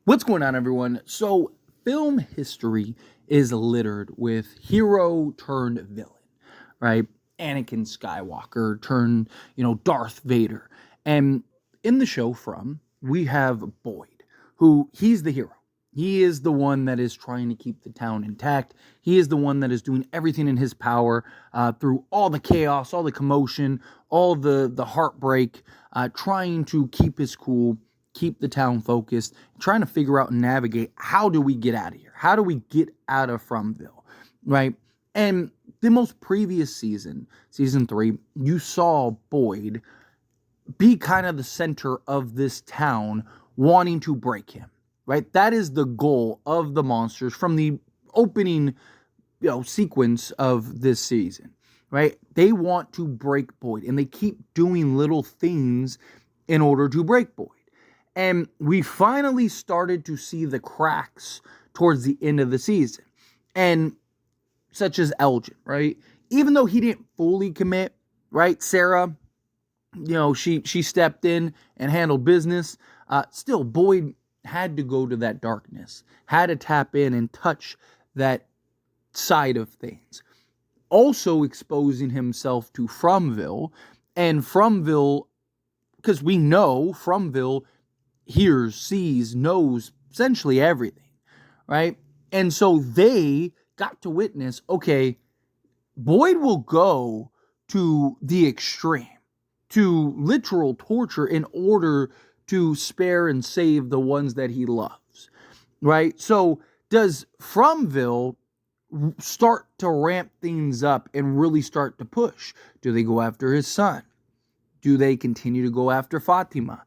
What's going on, everyone? So, film history is littered with hero turned villain, right? Anakin Skywalker turned, Darth Vader. And in the show we have Boyd, who he's the hero. He is the one that is trying to keep the town intact. He is the one that is doing everything in his power through all the chaos, all the commotion, all the heartbreak, trying to keep his cool, keep the town focused, trying to figure out and navigate how do we get out of here? How do we get out of FROMVILLE, right? And the most previous season, season 3, you saw Boyd be kind of the center of this town, wanting to break him, right? That is the goal of the monsters from the opening, sequence of this season, right? They want to break Boyd, and they keep doing little things in order to break Boyd. And we finally started to see the cracks towards the end of the season. And such as Elgin, right? Even though he didn't fully commit, right? Sarah, she stepped in and handled business. Still, Boyd had to go to that darkness, had to tap in and touch that side of things. Also exposing himself to FROMVILLE, and FROMVILLE, because we know FROMVILLE hears, sees, knows essentially everything, right? And so they got to witness, okay, Boyd will go to the extreme, to literal torture in order to spare and save the ones that he loves, right? So does FROMVILLE start to ramp things up and really start to push? Do they go after his son? Do they continue to go after Fatima?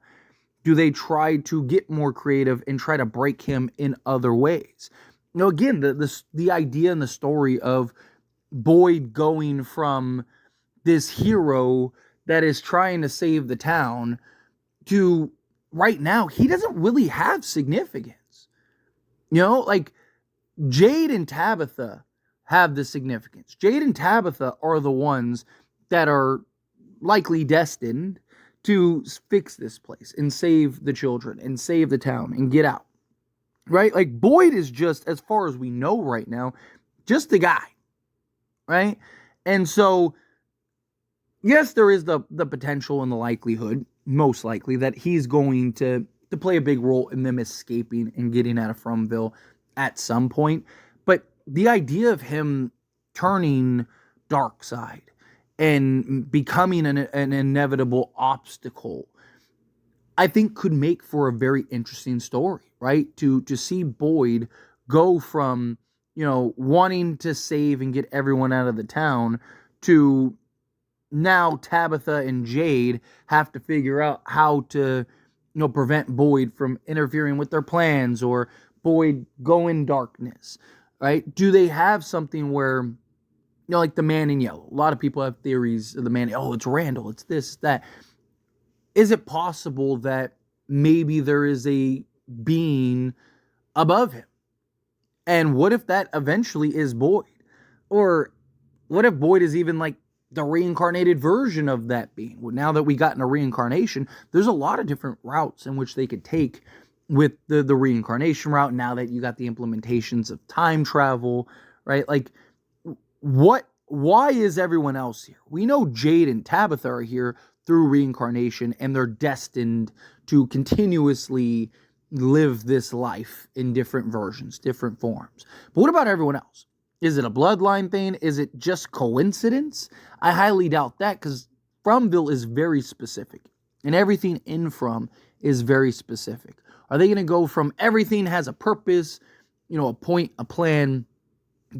Do they try to get more creative and try to break him in other ways? Again, the idea and the story of Boyd going from this hero that is trying to save the town to right now, he doesn't really have significance. Like Jade and Tabitha have the significance. Jade and Tabitha are the ones that are likely destined to fix this place and save the children and save the town and get out, right? Like Boyd is just, as far as we know right now, just the guy, right? And so, yes, there is the potential and the likelihood, most likely, that he's going to play a big role in them escaping and getting out of FROMVILLE at some point. But the idea of him turning darkside and becoming an inevitable obstacle, I think could make for a very interesting story, right? To see Boyd go from, wanting to save and get everyone out of the town to now Tabitha and Jade have to figure out how to, prevent Boyd from interfering with their plans or Boyd go in darkness, right? Do they have something where, like the man in yellow? A lot of people have theories of the man. Oh, it's Randall. It's this, that. Is it possible that maybe there is a being above him? And what if that eventually is Boyd? Or what if Boyd is even like the reincarnated version of that being? Well, now that we got in a reincarnation, there's a lot of different routes in which they could take with the reincarnation route. Now that you got the implementations of time travel, right? Like, why is everyone else here? We know Jade and Tabitha are here through reincarnation, and they're destined to continuously live this life in different versions, different forms. But what about everyone else? Is it a bloodline thing? Is it just coincidence? I highly doubt that, because FROMVILLE is very specific, and everything in From is very specific. Are they going to go from everything has a purpose, a point, a plan,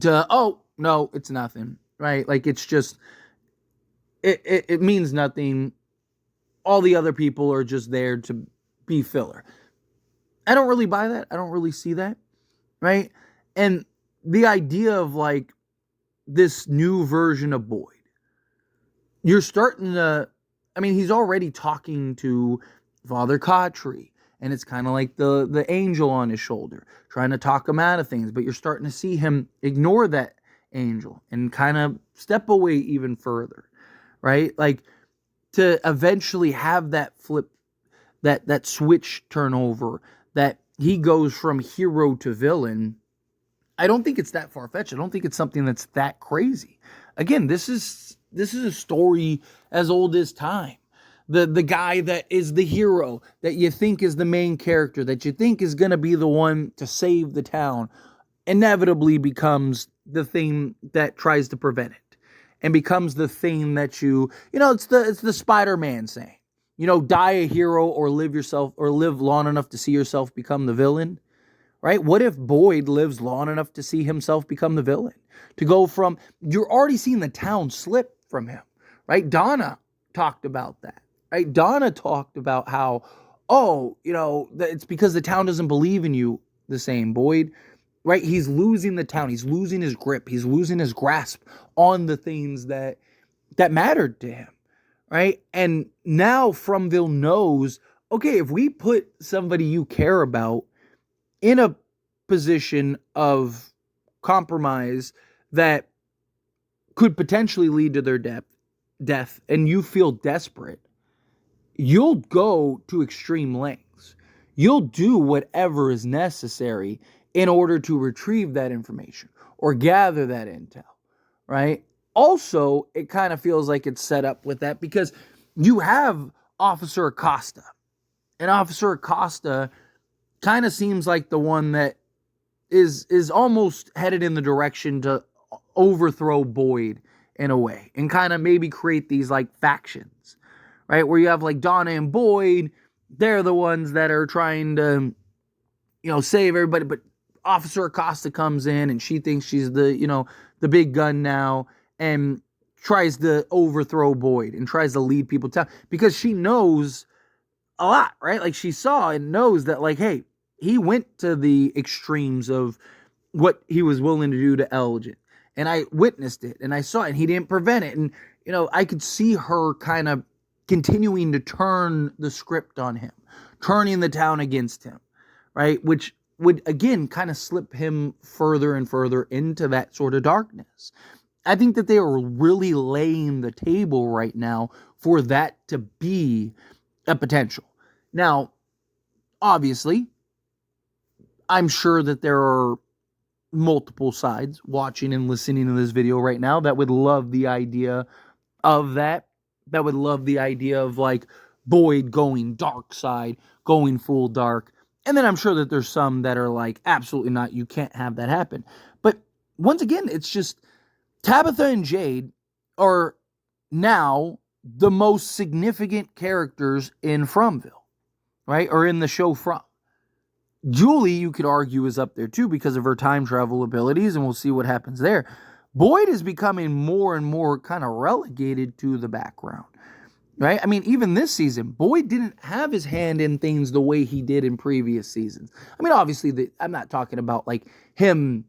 to, oh, no, it's nothing, right? Like, it's just, it means nothing. All the other people are just there to be filler. I don't really buy that. I don't really see that, right? And the idea of, like, this new version of Boyd, you're starting to, he's already talking to Father Khatri, and it's kind of like the angel on his shoulder, trying to talk him out of things, but you're starting to see him ignore that angel and kind of step away even further, right? Like, to eventually have that flip, that switch turn over, that he goes from hero to villain, I don't think it's that far-fetched. I don't think it's something that's that crazy. Again, this is a story as old as time. The guy that is the hero, that you think is the main character, that you think is going to be the one to save the town, inevitably becomes the thing that tries to prevent it, and becomes the thing that it's the Spider-Man saying, die a hero or live long enough to see yourself become the villain. Right? What if Boyd lives long enough to see himself become the villain? To go from, you're already seeing the town slip from him, right? Donna talked about that, right? Donna talked about how, it's because the town doesn't believe in you the same, Boyd, right? He's losing the town. He's losing his grip. He's losing his grasp on the things that mattered to him, right? And now FROMVILLE knows, okay, if we put somebody you care about in a position of compromise that could potentially lead to their death, and you feel desperate, you'll go to extreme lengths. You'll do whatever is necessary in order to retrieve that information or gather that intel, right? Also, it kind of feels like it's set up with that because you have Officer Acosta. And Officer Acosta kind of seems like the one that is almost headed in the direction to overthrow Boyd in a way and kind of maybe create these like factions, right? Where you have like Donna and Boyd, they're the ones that are trying to, save everybody. But Officer Acosta comes in and she thinks she's the big gun now and tries to overthrow Boyd and tries to lead people to town because she knows a lot, right? Like she saw and knows that like, hey, he went to the extremes of what he was willing to do to Elgin. And I witnessed it and I saw it and he didn't prevent it. And, I could see her kind of continuing to turn the script on him, turning the town against him, right? Which would, again, kind of slip him further and further into that sort of darkness. I think that they are really laying the table right now for that to be a potential. Now, obviously, I'm sure that there are multiple sides watching and listening to this video right now that would love the idea of that would love the idea of like Boyd going darkside, going full dark. And then I'm sure that there's some that are like, absolutely not, you can't have that happen. But once again, it's just Tabitha and Jade are now the most significant characters in FROMVILLE, right? Or in the show From. Julie, you could argue, is up there too because of her time travel abilities, and we'll see what happens there. Boyd is becoming more and more kind of relegated to the background, right? I mean, even this season, Boyd didn't have his hand in things the way he did in previous seasons. I mean, obviously, I'm not talking about like him,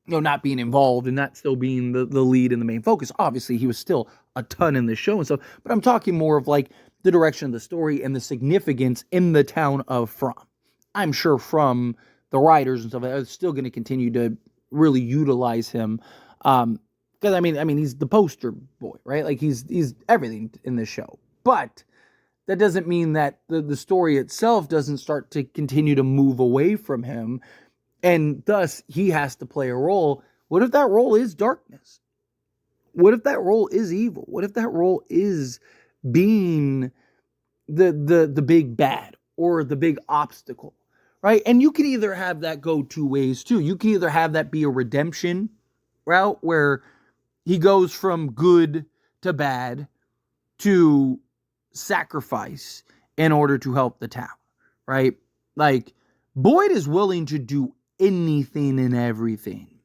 not being involved and not still being the lead and the main focus. Obviously, he was still a ton in the show and stuff, but I'm talking more of like the direction of the story and the significance in the town of From. I'm sure from the writers and stuff, are still going to continue to really utilize him. Because I mean, he's the poster boy, right? Like he's everything in this show. But that doesn't mean that the story itself doesn't start to continue to move away from him, and thus he has to play a role. What if that role is darkness? What if that role is evil? What if that role is being the big bad or the big obstacle? Right? And you can either have that go two ways too. You can either have that be a redemption route where he goes from good to bad to sacrifice in order to help the town, right? Like Boyd is willing to do anything and everything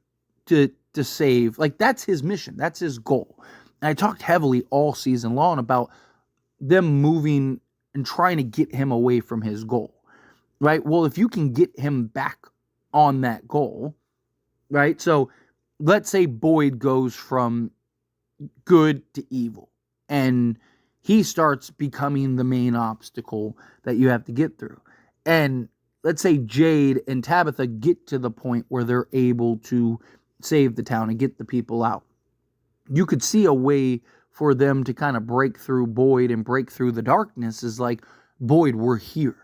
to save. Like that's his mission. That's his goal. And I talked heavily all season long about them moving and trying to get him away from his goal. Right? Well, if you can get him back on that goal, right? So let's say Boyd goes from good to evil and he starts becoming the main obstacle that you have to get through. And let's say Jade and Tabitha get to the point where they're able to save the town and get the people out. You could see a way for them to kind of break through Boyd and break through the darkness is like, Boyd, we're here.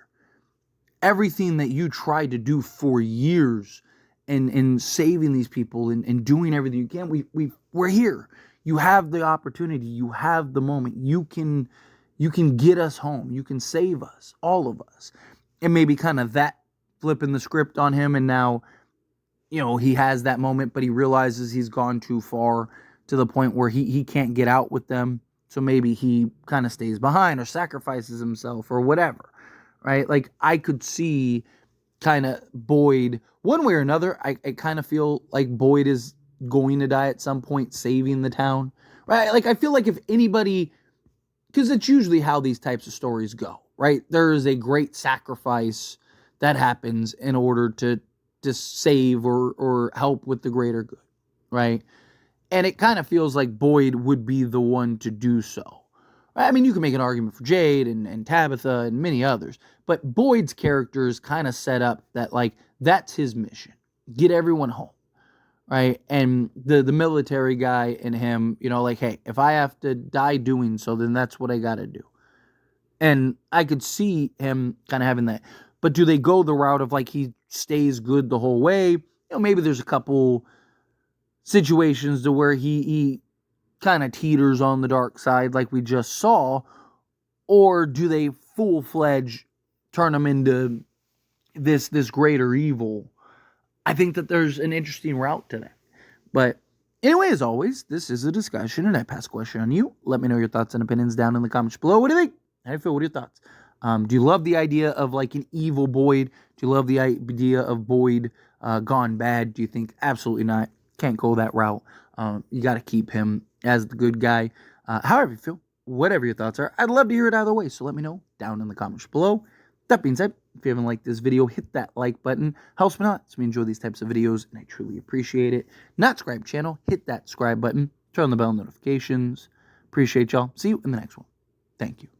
everything that you tried to do for years in saving these people and doing everything you can, we're here. You have the opportunity. You have the moment. You can get us home. You can save us, all of us. And maybe kind of that flipping the script on him, and now, he has that moment, but he realizes he's gone too far to the point where he can't get out with them. So maybe he kind of stays behind or sacrifices himself or whatever, right? Like, I could see kind of Boyd, one way or another, I kind of feel like Boyd is going to die at some point saving the town, right? Like, I feel like if anybody, because it's usually how these types of stories go, right? There is a great sacrifice that happens in order to save or help with the greater good, right? And it kind of feels like Boyd would be the one to do so. I mean, you can make an argument for Jade and Tabitha and many others, but Boyd's character is kind of set up that, like, that's his mission. Get everyone home, right? And the military guy in him, like, hey, if I have to die doing so, then that's what I got to do. And I could see him kind of having that. But do they go the route of, like, he stays good the whole way? Maybe there's a couple situations to where he kind of teeters on the dark side like we just saw, or do they full-fledged turn him into this greater evil? I think that there's an interesting route to that. But anyway, as always, this is a discussion, and I pass a question on you. Let me know your thoughts and opinions down in the comments below. What do you think? How do you feel? What are your thoughts? Do you love the idea of, like, an evil Boyd? Do you love the idea of Boyd gone bad? Do you think absolutely not? Can't go that route. You got to keep him as the good guy. However you feel, whatever your thoughts are, I'd love to hear it either way. So let me know down in the comments below. That being said, if you haven't liked this video, hit that like button. Helps me out. So we enjoy these types of videos, and I truly appreciate it. Not subscribe channel, hit that subscribe button. Turn on the bell notifications. Appreciate y'all. See you in the next one. Thank you.